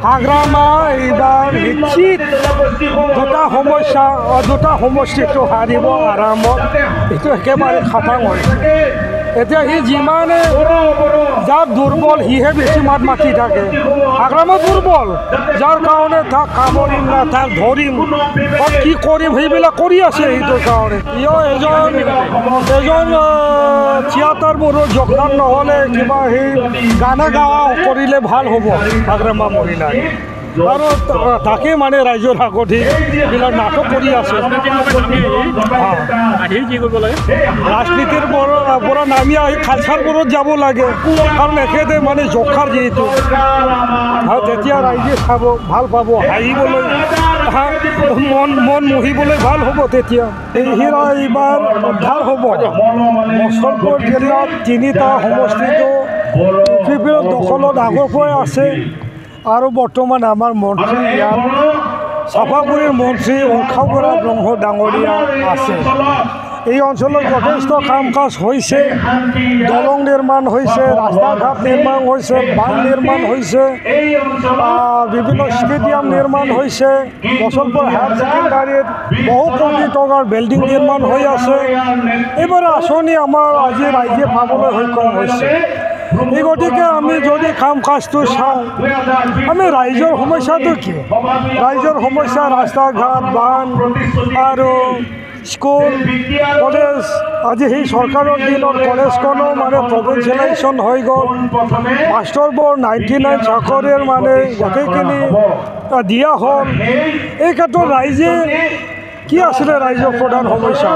হাগ্ৰামা এইবাৰ নিশ্চিত দুটা সমষ্টিটো হাৰিব আৰামত। এইটো একেবাৰে খাটাং হৈছে। এতিয়া সি যিমানে যাক দুৰ্বল সিহে বেছি মাত মাতি থাকে। হাগ্ৰামা দুৰ্বল, যাৰ কাৰণে তাক কামৰিম না তাক ধৰিম কি কৰিম সেইবিলাক কৰি আছে। সেইটোৰ কাৰণে এজন থিয়েটাৰ বোৰৰ যোগদান নহ'লে কিবা সেই গানা গাৱা কৰিলে ভাল হ'ব হাগ্ৰামা মহিলাই। আৰু তাকে মানে ৰাইজৰ আগত সেইবিলাক নাটক কৰি আছে। ৰাজনীতিৰ পৰা নামি আহি কালচাৰবোৰত যাব লাগে, কাৰণ এখেতে মানে জোখাৰ যিহেতু আৰু তেতিয়া ৰাইজে চাব ভাল পাব, হাঁহিবলৈ মন মুহিবলৈ ভাল হ'ব। তেতিয়া এইহিৰা এইবাৰ ভাল হ'ব। মুছলপুৰ জিলাত তিনিটা সমষ্টিটো দখলত আগৰ পৰাই আছে। আৰু বৰ্তমান আমাৰ মন্ত্ৰী ইয়াত চাফাগুৰিৰ মন্ত্ৰী অংশাবৰা ব্ৰহ্ম ডাঙৰীয়া আছে। এই অঞ্চলত যথেষ্ট কাম কাজ হৈছে, দলং নিৰ্মাণ হৈছে, ৰাস্তা ঘাট নিৰ্মাণ হৈছে, বান্ধ নিৰ্মাণ হৈছে, বিভিন্ন ষ্টেডিয়াম নিৰ্মাণ হৈছে, মুছলপুৰ হায়াৰ ছেকেণ্ডাৰীত বহু কোটি টকাৰ বিল্ডিং নিৰ্মাণ হৈ আছে। এইবাৰ আঁচনি আমাৰ আজি ৰাইজে পাবলৈ সক্ষম হৈছে। এই গতিকে আমি যদি কাম কাজটো চাওঁ, আমি ৰাইজৰ সমস্যাটো কি? ৰাইজৰ সমস্যা ৰাস্তা ঘাট, বান্ধ আৰু স্কুল কলেজ। আজি সেই চৰকাৰৰ দিনত কলেজখনো মানে প্ৰভিঞ্চিয়েলাইজেশ্যন হৈ গ'ল। মাষ্টৰবোৰ 99 চাকৰিৰ মানে গোটেইখিনি দিয়া হ'ল। এই ক্ষেত্ৰত ৰাইজে কি আছিলে ৰাইজৰ প্ৰধান সমস্যা?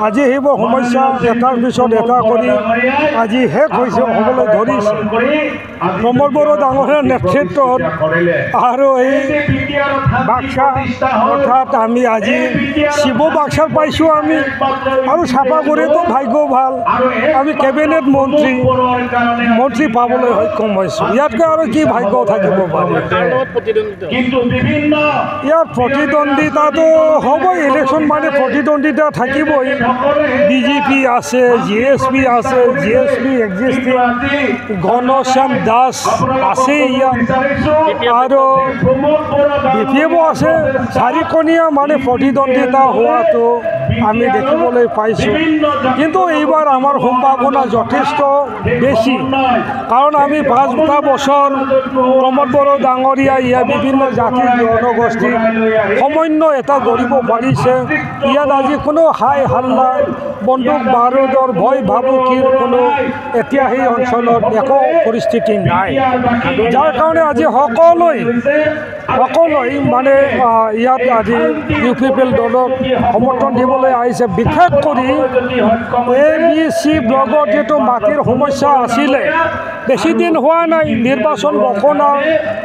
আজি সেইবোৰ সমস্যা এটাৰ পিছত এটা কৰি আজি শেষ হৈছে, হ'বলৈ ধৰিছে। প্ৰমোদ বড়ো ডাঙৰীয়াৰ নেতৃত্বত আৰু এই বাক্সা অৰ্থাৎ আমি আজি শিৱ বাক্সাৰ পাইছোঁ আমি, আৰু চাফাগুৰিতো ভাগ্য ভাল, আমি কেবিনেট মন্ত্ৰী পাবলৈ সক্ষম হৈছোঁ। ইয়াতকৈ আৰু কি ভাগ্য থাকিব পাৰে? ইয়াত প্ৰতিদ্বন্দ্বিতাটো হ'বই। ইলেকশ্যন মানে প্ৰতিদ্বন্দ্বিতা থাকিবই। বিজেপি আছে, GSP আছে, GSP এক্সিষ্টিং, ঘনশ্যাম দাস আছে ইয়াত, আৰু BPF আছে। চাৰিকণীয়া মানে প্ৰতিদ্বন্দ্বিতা হোৱাটো আমি দেখিবলৈ পাইছোঁ। কিন্তু এইবাৰ আমাৰ সম্ভাৱনা যথেষ্ট বেছি, কাৰণ আমি 5 বছৰ প্ৰমোদ বড়ো ডাঙৰীয়া ইয়াত বিভিন্ন জাতি জনগোষ্ঠী সমন্বয় এটা কৰিব পাৰিছে। ইয়াত আজি কোনো হাই হাল্লা, বন্দুক বাৰুদৰ ভয় ভাবুকিৰ কোনো এতিয়া সেই অঞ্চলত একো পৰিস্থিতি নাই, যাৰ কাৰণে আজি সকলোৱে মানে ইয়াত আজি UPP দলক সমৰ্থন দিবলৈ আহিছে। বিশেষ কৰি ABC ব্লকত যিটো মাটিৰ সমস্যা আছিলে, বেছিদিন হোৱা নাই নিৰ্বাচন ঘোষণা,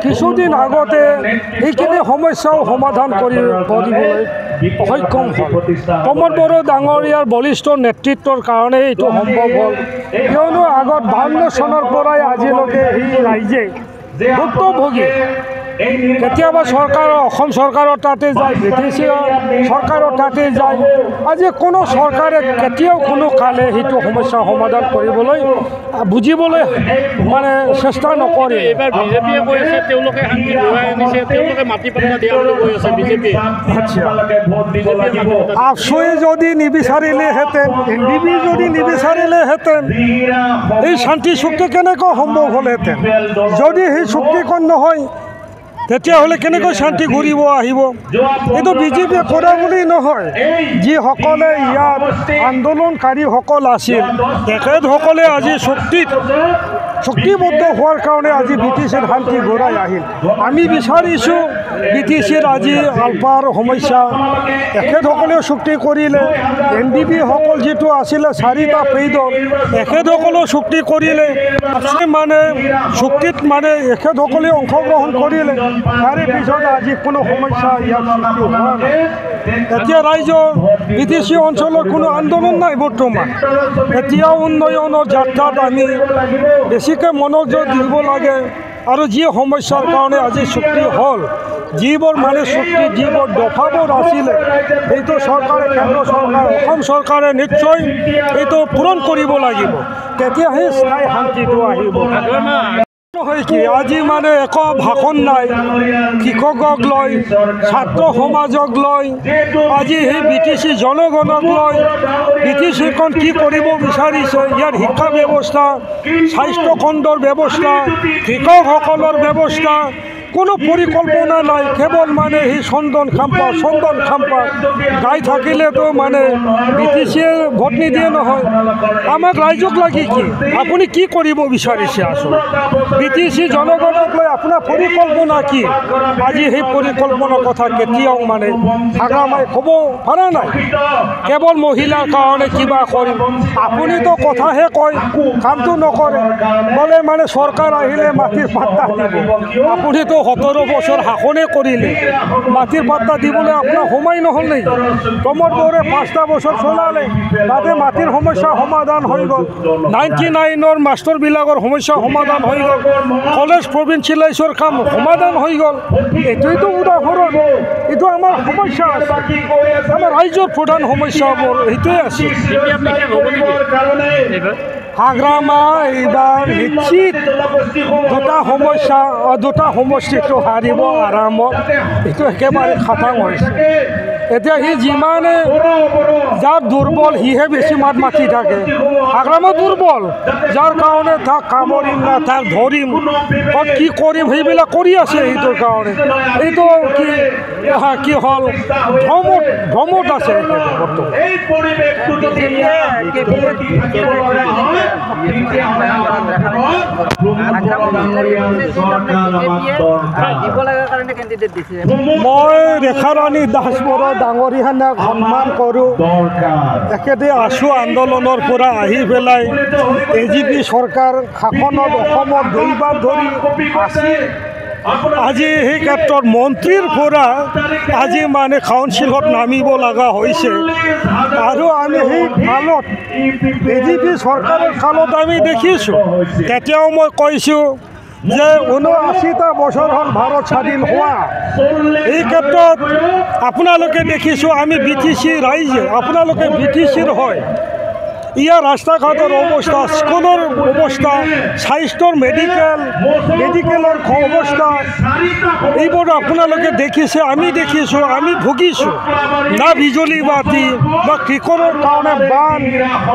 কিছুদিন আগতে এইখিনি সমস্যাও সমাধান কৰিবলৈ সক্ষম হ'ল। প্ৰমোদ বড়ো ডাঙৰীয়াৰ বলিষ্ঠ নেতৃত্বৰ কাৰণে এইটো সম্ভৱ হ'ল, কিয়নো আগত 52 চনৰ পৰাই আজিলৈকে এই ৰাইজে ভুক্তভোগী। কেতিয়াবা অসম চৰকাৰৰ তাতে যায়, BTC চৰকাৰৰ তাতে যায়। আজি কোনো চৰকাৰে কেতিয়াও কোনো কালে সেইটো সমস্যা সমাধান কৰিবলৈ বুজিবলৈ মানে চেষ্টা নকৰে। এইবাৰ বিজেপিয়ে কৈ আছে তেওঁলোকে শান্তি ঘূৰাই আনিছে, তেওঁলোকে মাটি পট্টা দিয়া বুলি কৈ আছে বিজেপি। আপচুৱে যদি নিবিচাৰিলেহেঁতেন, NDP যদি নিবিচাৰিলেহেঁতেন, এই শান্তি চুক্তি কেনেকৈ সম্ভৱ হ'লহেঁতেন? যদি সেই চুক্তিখন নহয়, তেতিয়াহ'লে কেনেকৈ শান্তি ঘূৰিব আহিব? এইটো বিজেপিয়ে কৰা বুলি নহয়, যিসকলে ইয়াত আন্দোলনকাৰীসকল আছিল তেখেতসকলে আজি চুক্তিবদ্ধ হোৱাৰ কাৰণে আজি BTCৰ শান্তি ঘূৰাই আহিল। আমি বিচাৰিছোঁ BTCৰ আজি আলপাৰ সমস্যা এখেতসকলেও চুক্তি কৰিলে, NDP সকল যিটো আছিলে 4টা পেইডৰ এখেতসকলেও চুক্তি কৰিলে, মানে চুক্তিত মানে এখেতসকলে অংশগ্ৰহণ কৰিলে। তাৰে পিছত আজি কোনো সমস্যা ইয়াত সৃষ্টি হোৱা নাই। এতিয়া ৰাইজৰ BTC অঞ্চলৰ কোনো আন্দোলন নাই বৰ্তমান। এতিয়াও উন্নয়নৰ যাত্ৰাত আমি বেছিকৈ মনোযোগ দিব লাগে। আৰু যি সমস্যাৰ কাৰণে আজি চুক্তি হ'ল, যিবোৰ মানে চুক্তি যিবোৰ দফাবোৰ আছিলে, সেইটো চৰকাৰে, কেন্দ্ৰ চৰকাৰ, অসম চৰকাৰে নিশ্চয় এইটো পূৰণ কৰিব লাগিব, তেতিয়াহে স্থায়ী শান্তিটো আহিব। হয় কি আজি মানে একো ভাষণ নাই, কৃষকক লৈ ছাত্ৰ সমাজক লৈ আজি সেই BTC জনগণক লৈ BTCখন কি কৰিব বিচাৰিছে, ইয়াৰ শিক্ষা ব্যৱস্থা, স্বাস্থ্য খণ্ডৰ ব্যৱস্থা, কৃষকসকলৰ ব্যৱস্থা কোনো পৰিকল্পনা নাই। কেৱল মানে সেই চন্দন খাম্পা গাই থাকিলেতো মানে BTCয়ে ভোট নিদিয়ে নহয়। আমাক ৰাইজক লাগি কি আপুনি কি কৰিব বিচাৰিছে আচলতে BTC জনগণক লৈ আপোনাৰ পৰিকল্পনা কি? আজি সেই পৰিকল্পনাৰ কথা কেতিয়াও মানে হাগ্ৰামাই ক'ব পৰা নাই। কেৱল মহিলাৰ কাৰণে কিবা কৰিম, আপুনিতো কথাহে কয় কামটো নকৰে। বোলে মানে চৰকাৰ আহিলে মাটিৰ পাত্তা দিব, আপুনিতো 17 বছৰ শাসনে কৰিলে, মাটিৰ পাত্তা দিবলৈ আপোনাৰ সময় নহ'ল নেকি? প্ৰমোদ বড়োৱে 5টা বছৰ চলালে, তাতে মাটিৰ সমস্যা সমাধান হৈ গ'ল। 99ৰ মাষ্টৰবিলাকৰ সমস্যা সমাধান হৈ গ'ল, কলেজ প্ৰভিন্সিয়েলাইজৰ কাম সমাধান হৈ গ'ল। এইটোৱেতো উদাহৰণ। এইটো আমাৰ সমস্যা আছে, আমাৰ ৰাইজৰ প্ৰধান সমস্যাবোৰ সেইটোৱে আছে। হাগ্ৰামা এইবাৰ নিশ্চিত দুটা সমষ্টিটো হাৰিব আৰামত, এইটো একেবাৰে খাটাং হৈছে। এতিয়া সি যিমানে যাৰ দুৰ্বল সিহে বেছি মাতি থাকে। হাগ্ৰামা দুৰ্বল, যাৰ কাৰণে তাক কামৰিম না তাক ধৰিম, ক'ত কি কৰিম সেইবিলাক কৰি আছে। সেইটোৰ কাৰণে এইটো কি হ'ল ভ্ৰমত আছে মই ৰেখাৰাণী দাস বড়ো ডাঙৰীয়াক সন্মান কৰোঁ। তেখেতে আছু আন্দোলনৰ পৰা আহি পেলাই AGP চৰকাৰ শাসনত অসমত দুইবাৰ ধৰি আছিল। আজি সেই ক্ষেত্ৰত মন্ত্ৰীৰ পৰা আজি মানে কাউন্সিলত নামিব লগা হৈছে। আৰু আমি সেই কালত AGP চৰকাৰৰ কালত আমি দেখিছোঁ, তেতিয়াও মই কৈছোঁ যে 79টা বছৰ হ'ল ভাৰত স্বাধীন হোৱা। এই ক্ষেত্ৰত আপোনালোকে দেখিছোঁ আমি BTC ৰাইজে, আপোনালোকে BTCৰ হয়। ইয়াৰ ৰাস্তা ঘাটৰ অৱস্থা, স্কুলৰ অৱস্থা, স্বাস্থ্যৰ মেডিকেলৰ অৱস্থা, এইবোৰ আপোনালোকে দেখিছে, আমি দেখিছোঁ, আমি ভুগিছোঁ। না বিজুলী বাতি, না কৃষকৰ কাৰণে বান,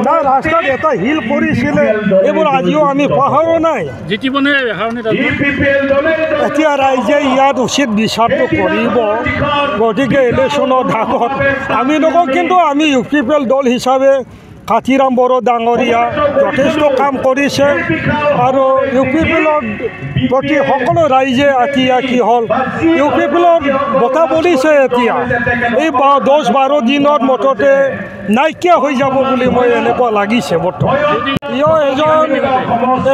না ৰাস্তাত এটা হিল কৰিছিলে, এইবোৰ আজিও আমি পাহৰা নাই। এতিয়া ৰাইজে ইয়াত উচিত বিচাৰটো কৰিব। গতিকে ইলেকশ্যনৰ ঢাকত আমি নকওঁ, কিন্তু আমি UPPL দল হিচাপে কাতিৰাম বড়ো ডাঙৰীয়া যথেষ্ট কাম কৰিছে। আৰু UPPLৰ প্ৰতি সকলো ৰাইজে এতিয়া কি হ'ল, UPPLৰ বঁটা বলিছে। এতিয়া এই 10-12 দিনত মুঠতে নাইকিয়া হৈ যাব বুলি মই এনেকুৱা লাগিছে বৰ্তমান।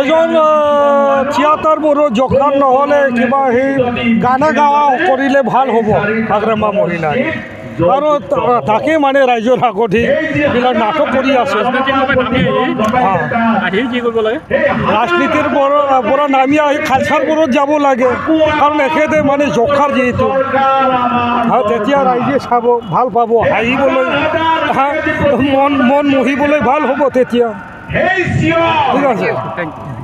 এজন থিয়েটাৰ বড়ো যোগদান নহ'লে কিবা সেই গানা গাৱা কৰিলে ভাল হ'ব হাগ্ৰামা মহিলাই। আৰু তাকে মানে ৰাইজৰ আগত সেইবিলাক নাটক কৰি আছে। ৰাজনীতিৰ পৰা নামি আহি কালচাৰবোৰত যাব লাগে, কাৰণ এখেতে মানে জোখাৰ যিহেতু তেতিয়া ৰাইজে চাব, ভাল পাব, হাঁহিবলৈ মন মোহিবলৈ ভাল হ'ব তেতিয়া। ঠিক আছে, থেংক ইউ।